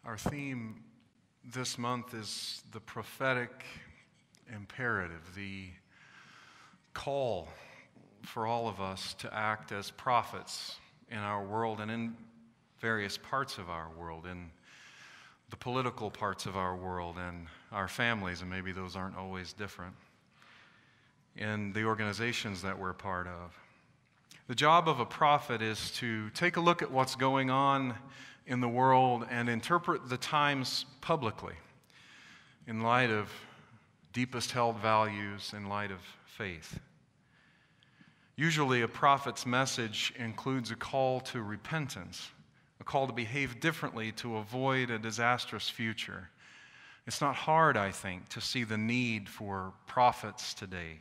Our theme this month is the prophetic imperative, the call for all of us to act as prophets in our world and in various parts of our world, in the political parts of our world and our families, and maybe those aren't always different, in the organizations that we're part of. The job of a prophet is to take a look at what's going on in the world and interpret the times publicly in light of deepest held values, in light of faith. Usually a prophet's message includes a call to repentance, a call to behave differently to avoid a disastrous future. It's not hard, I think, to see the need for prophets today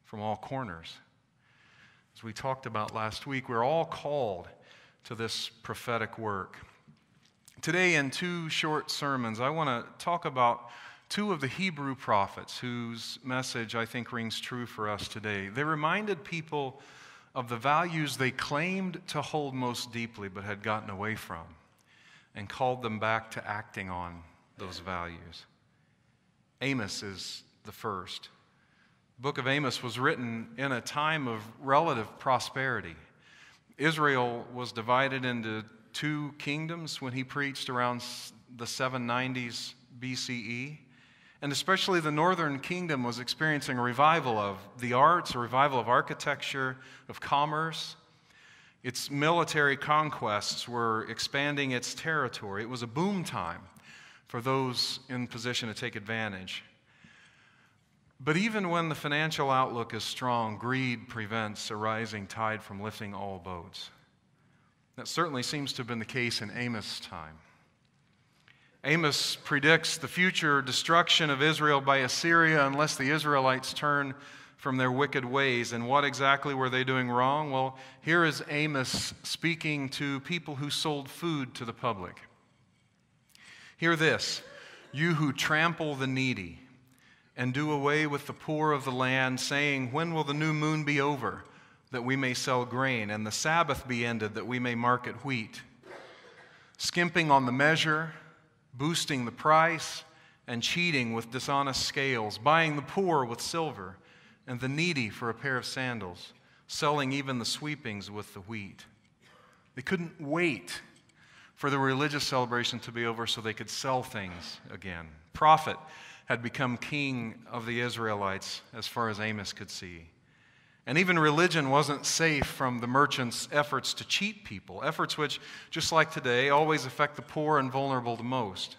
from all corners. As we talked about last week, we're all called to this prophetic work. Today, in two short sermons, I want to talk about two of the Hebrew prophets whose message I think rings true for us today. They reminded people of the values they claimed to hold most deeply but had gotten away from, and called them back to acting on those values. Amos is the first. The book of Amos was written in a time of relative prosperity. Israel was divided into two kingdoms when he preached around the 790s BCE. And especially the northern kingdom was experiencing a revival of the arts, a revival of architecture, of commerce. Its military conquests were expanding its territory. It was a boom time for those in position to take advantage. But even when the financial outlook is strong, greed prevents a rising tide from lifting all boats. That certainly seems to have been the case in Amos' time. Amos predicts the future destruction of Israel by Assyria unless the Israelites turn from their wicked ways. And what exactly were they doing wrong? Well, here is Amos speaking to people who sold food to the public. Hear this, you who trample the needy and do away with the poor of the land, saying, when will the new moon be over, that we may sell grain, and the Sabbath be ended, that we may market wheat? Skimping on the measure, boosting the price, and cheating with dishonest scales, buying the poor with silver, and the needy for a pair of sandals, selling even the sweepings with the wheat. They couldn't wait for the religious celebration to be over so they could sell things again. Prophet had become king of the Israelites as far as Amos could see. And even religion wasn't safe from the merchants' efforts to cheat people, efforts which, just like today, always affect the poor and vulnerable the most.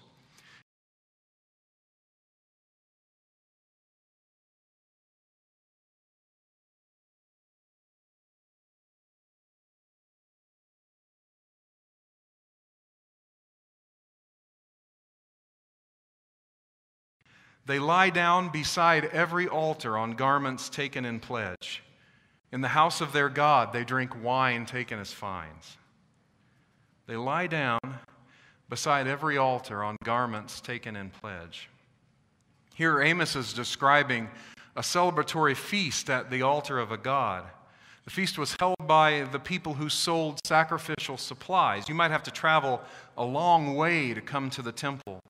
They lie down beside every altar on garments taken in pledge. In the house of their God, they drink wine taken as fines. They lie down beside every altar on garments taken in pledge. Here Amos is describing a celebratory feast at the altar of a god. The feast was held by the people who sold sacrificial supplies. You might have to travel a long way to come to the temple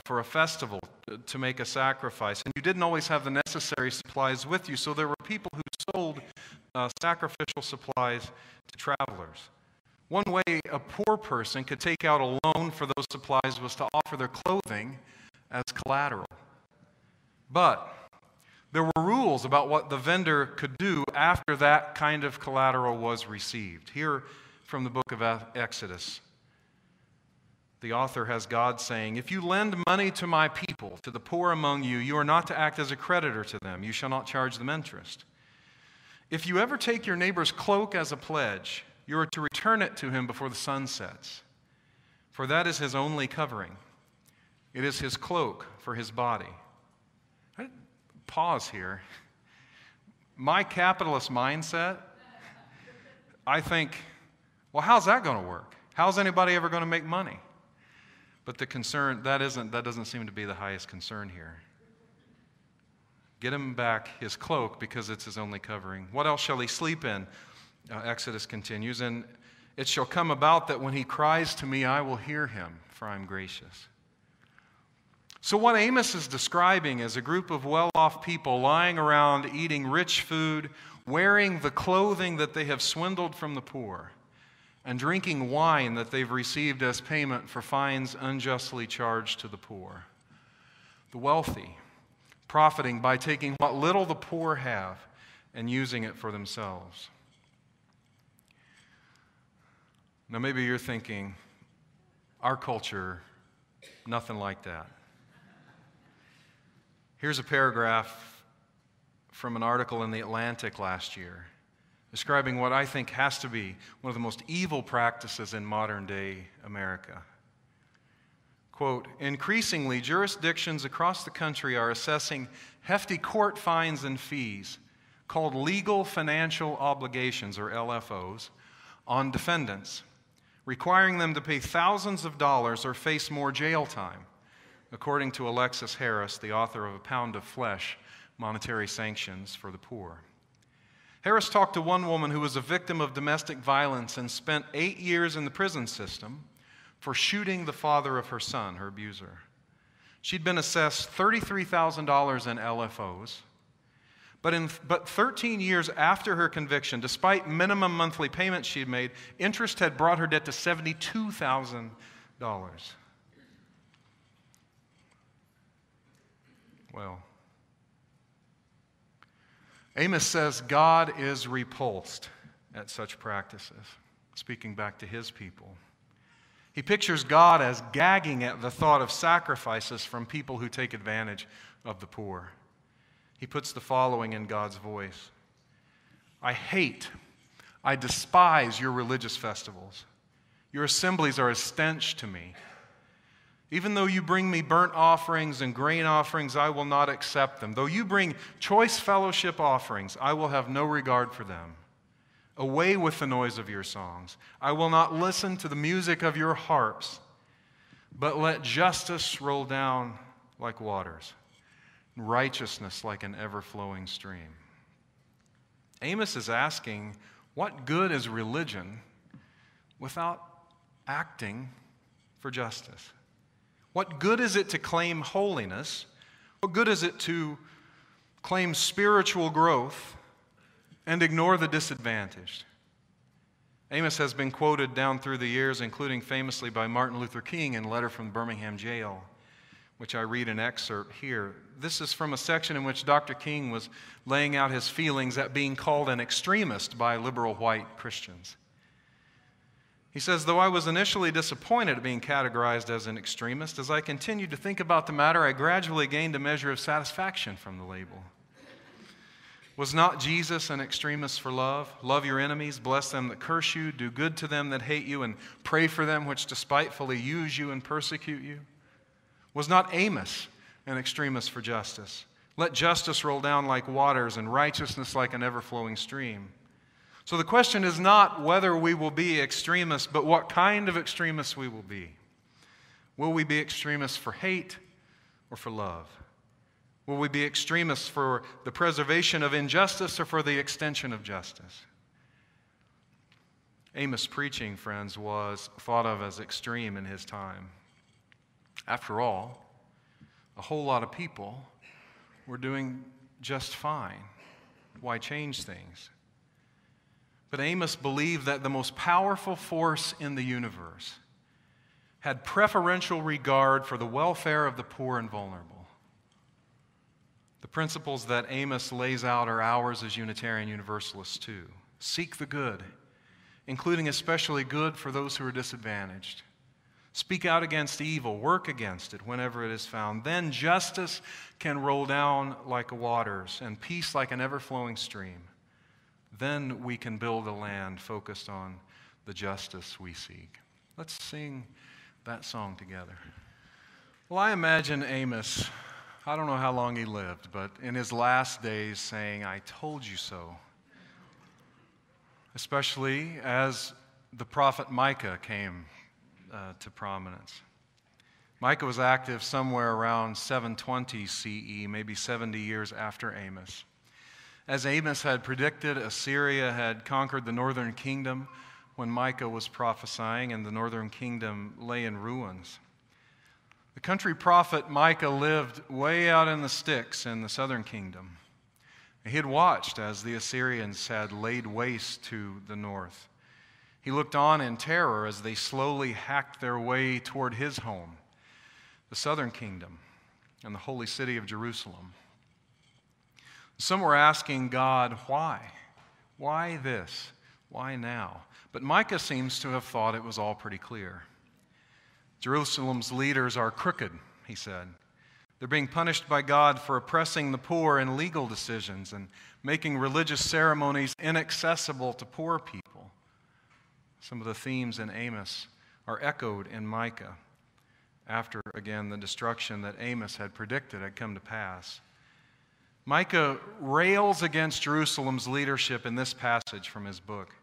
for a festival to make a sacrifice. And you didn't always have the necessary supplies with you, so there were people who sold sacrificial supplies to travelers. One way a poor person could take out a loan for those supplies was to offer their clothing as collateral. But there were rules about what the vendor could do after that kind of collateral was received. Here from the book of Exodus, the author has God saying, if you lend money to my people, to the poor among you, you are not to act as a creditor to them. You shall not charge them interest. If you ever take your neighbor's cloak as a pledge, you are to return it to him before the sun sets, for that is his only covering. It is his cloak for his body. Pause here. My capitalist mindset, I think, well, how's that going to work? How's anybody ever going to make money? But the concern, that doesn't seem to be the highest concern here. Get him back his cloak because it's his only covering. What else shall he sleep in? Exodus continues. And It shall come about that when he cries to me, I will hear him, for I am gracious. So what Amos is describing is a group of well-off people lying around eating rich food, wearing the clothing that they have swindled from the poor, and drinking wine that they've received as payment for fines unjustly charged to the poor. The wealthy profiting by taking what little the poor have and using it for themselves. Now maybe you're thinking, our culture, nothing like that. Here's a paragraph from an article in The Atlantic last year describing what I think has to be one of the most evil practices in modern-day America. Quote, increasingly, jurisdictions across the country are assessing hefty court fines and fees called legal financial obligations, or LFOs, on defendants, requiring them to pay thousands of dollars or face more jail time, according to Alexis Harris, the author of A Pound of Flesh, Monetary Sanctions for the Poor. Harris talked to one woman who was a victim of domestic violence and spent 8 years in the prison system for shooting the father of her son, her abuser. She'd been assessed $33,000 in LFOs, but 13 years after her conviction, despite minimum monthly payments she'd made, interest had brought her debt to $72,000. Well, Amos says God is repulsed at such practices, speaking back to his people. He pictures God as gagging at the thought of sacrifices from people who take advantage of the poor. He puts the following in God's voice. I despise your religious festivals. Your assemblies are a stench to me. Even though you bring me burnt offerings and grain offerings, I will not accept them. Though you bring choice fellowship offerings, I will have no regard for them. Away with the noise of your songs. I will not listen to the music of your harps, but let justice roll down like waters, and righteousness like an ever-flowing stream. Amos is asking, what good is religion without acting for justice? What good is it to claim holiness? What good is it to claim spiritual growth and ignore the disadvantaged? Amos has been quoted down through the years, including famously by Martin Luther King in a letter from Birmingham jail, which I read an excerpt here. This is from a section in which Dr. King was laying out his feelings at being called an extremist by liberal white Christians. He says, though I was initially disappointed at being categorized as an extremist, as I continued to think about the matter, I gradually gained a measure of satisfaction from the label. Was not Jesus an extremist for love? Love your enemies, bless them that curse you, do good to them that hate you, and pray for them which despitefully use you and persecute you? Was not Amos an extremist for justice? Let justice roll down like waters and righteousness like an ever-flowing stream. So the question is not whether we will be extremists, but what kind of extremists we will be. Will we be extremists for hate or for love? Will we be extremists for the preservation of injustice or for the extension of justice? Amos' preaching, friends, was thought of as extreme in his time. After all, a whole lot of people were doing just fine. Why change things? But Amos believed that the most powerful force in the universe had preferential regard for the welfare of the poor and vulnerable. The principles that Amos lays out are ours as Unitarian Universalists too. Seek the good, including especially good for those who are disadvantaged. Speak out against evil, work against it whenever it is found. Then justice can roll down like waters and peace like an ever-flowing stream. Then we can build a land focused on the justice we seek. Let's sing that song together. Well, I imagine Amos, I don't know how long he lived, but in his last days saying, I told you so. Especially as the prophet Micah came to prominence. Micah was active somewhere around 720 CE, maybe 70 years after Amos. As Amos had predicted, Assyria had conquered the northern kingdom when Micah was prophesying and the northern kingdom lay in ruins. The country prophet Micah lived way out in the sticks in the southern kingdom. He had watched as the Assyrians had laid waste to the north. He looked on in terror as they slowly hacked their way toward his home, the southern kingdom, and the holy city of Jerusalem. Some were asking God, why? Why this? Why now? But Micah seems to have thought it was all pretty clear. Jerusalem's leaders are crooked, he said. They're being punished by God for oppressing the poor in legal decisions and making religious ceremonies inaccessible to poor people. Some of the themes in Amos are echoed in Micah after, again, the destruction that Amos had predicted had come to pass. Micah rails against Jerusalem's leadership in this passage from his book.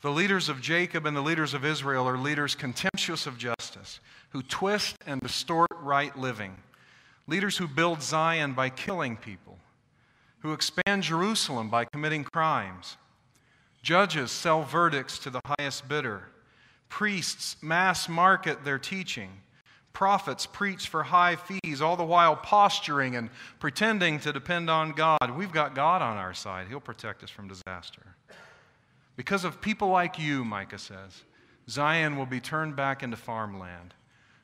The leaders of Jacob and the leaders of Israel are leaders contemptuous of justice, who twist and distort right living, leaders who build Zion by killing people, who expand Jerusalem by committing crimes. Judges sell verdicts to the highest bidder. Priests mass market their teaching. Prophets preach for high fees, all the while posturing and pretending to depend on God. We've got God on our side. He'll protect us from disaster. Because of people like you, Micah says, Zion will be turned back into farmland.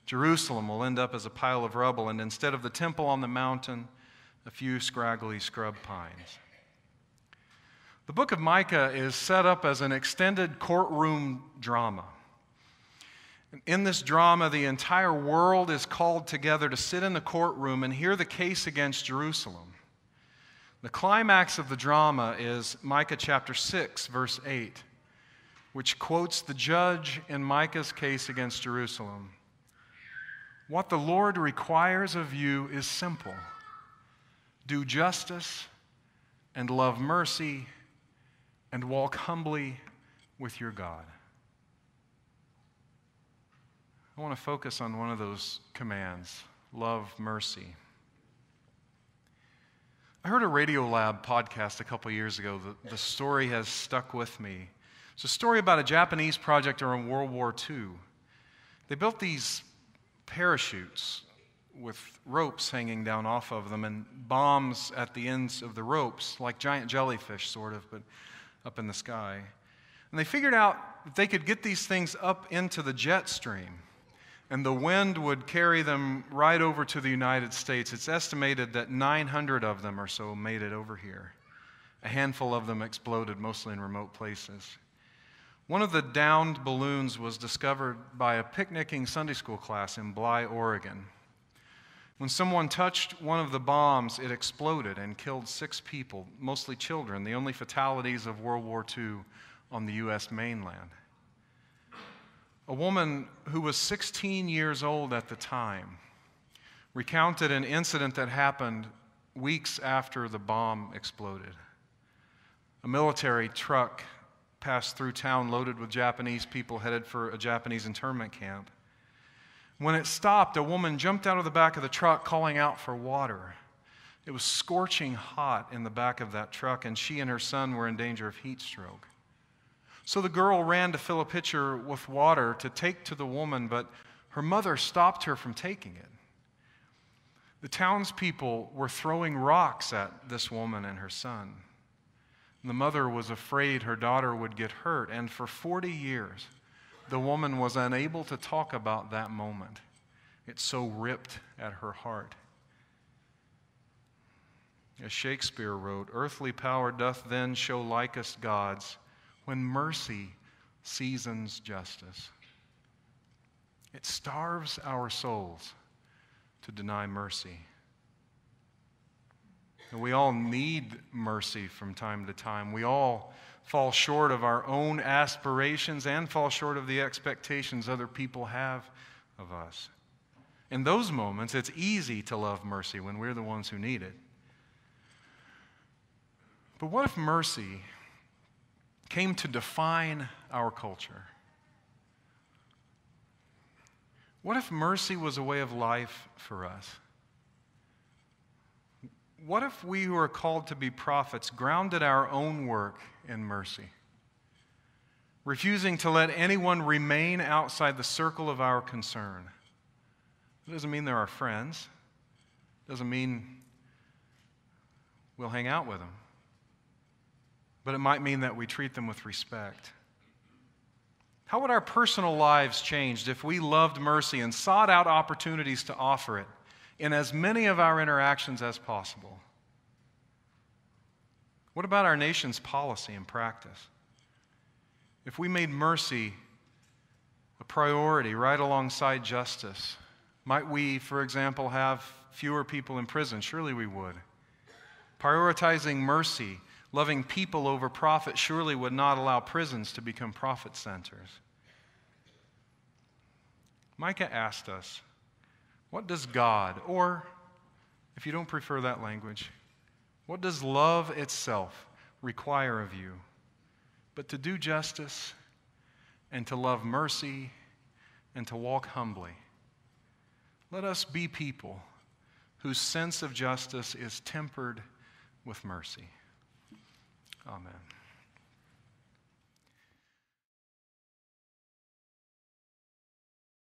Jerusalem will end up as a pile of rubble, and instead of the temple on the mountain, a few scraggly scrub pines. The book of Micah is set up as an extended courtroom drama. In this drama, the entire world is called together to sit in the courtroom and hear the case against Jerusalem. The climax of the drama is Micah chapter 6, verse 8, which quotes the judge in Micah's case against Jerusalem. What the Lord requires of you is simple. Do justice and love mercy and walk humbly with your God. I want to focus on one of those commands, love mercy. I heard a Radiolab podcast a couple years ago. The story has stuck with me. It's a story about a Japanese project during World War II. They built these parachutes with ropes hanging down off of them and bombs at the ends of the ropes, like giant jellyfish sort of, but up in the sky. And they figured out that they could get these things up into the jet stream, and the wind would carry them right over to the United States. It's estimated that 900 of them or so made it over here. A handful of them exploded, mostly in remote places. One of the downed balloons was discovered by a picnicking Sunday school class in Bly, Oregon. When someone touched one of the bombs, it exploded and killed 6 people, mostly children, the only fatalities of World War II on the U.S. mainland. A woman who was 16 years old at the time recounted an incident that happened weeks after the bomb exploded. A military truck passed through town loaded with Japanese people headed for a Japanese internment camp. When it stopped, a woman jumped out of the back of the truck calling out for water. It was scorching hot in the back of that truck, and she and her son were in danger of heat stroke. So the girl ran to fill a pitcher with water to take to the woman, but her mother stopped her from taking it. The townspeople were throwing rocks at this woman and her son. The mother was afraid her daughter would get hurt, and for 40 years, the woman was unable to talk about that moment. It so ripped at her heart. As Shakespeare wrote, "Earthly power doth then show likest God's, when mercy seasons justice." It starves our souls to deny mercy. And we all need mercy from time to time. We all fall short of our own aspirations and fall short of the expectations other people have of us. In those moments, it's easy to love mercy when we're the ones who need it. But what if mercy came to define our culture? What if mercy was a way of life for us? What if we who are called to be prophets grounded our own work in mercy? refusing to let anyone remain outside the circle of our concern. It doesn't mean they're our friends. It doesn't mean we'll hang out with them. But it might mean that we treat them with respect. How would our personal lives change if we loved mercy and sought out opportunities to offer it in as many of our interactions as possible? What about our nation's policy and practice? If we made mercy a priority right alongside justice, might we, for example, have fewer people in prison? Surely we would. Prioritizing mercy, loving people over profit, surely would not allow prisons to become profit centers. Micah asked us, what does God, or if you don't prefer that language, what does love itself require of you? But to do justice and to love mercy and to walk humbly. Let us be people whose sense of justice is tempered with mercy. Amen.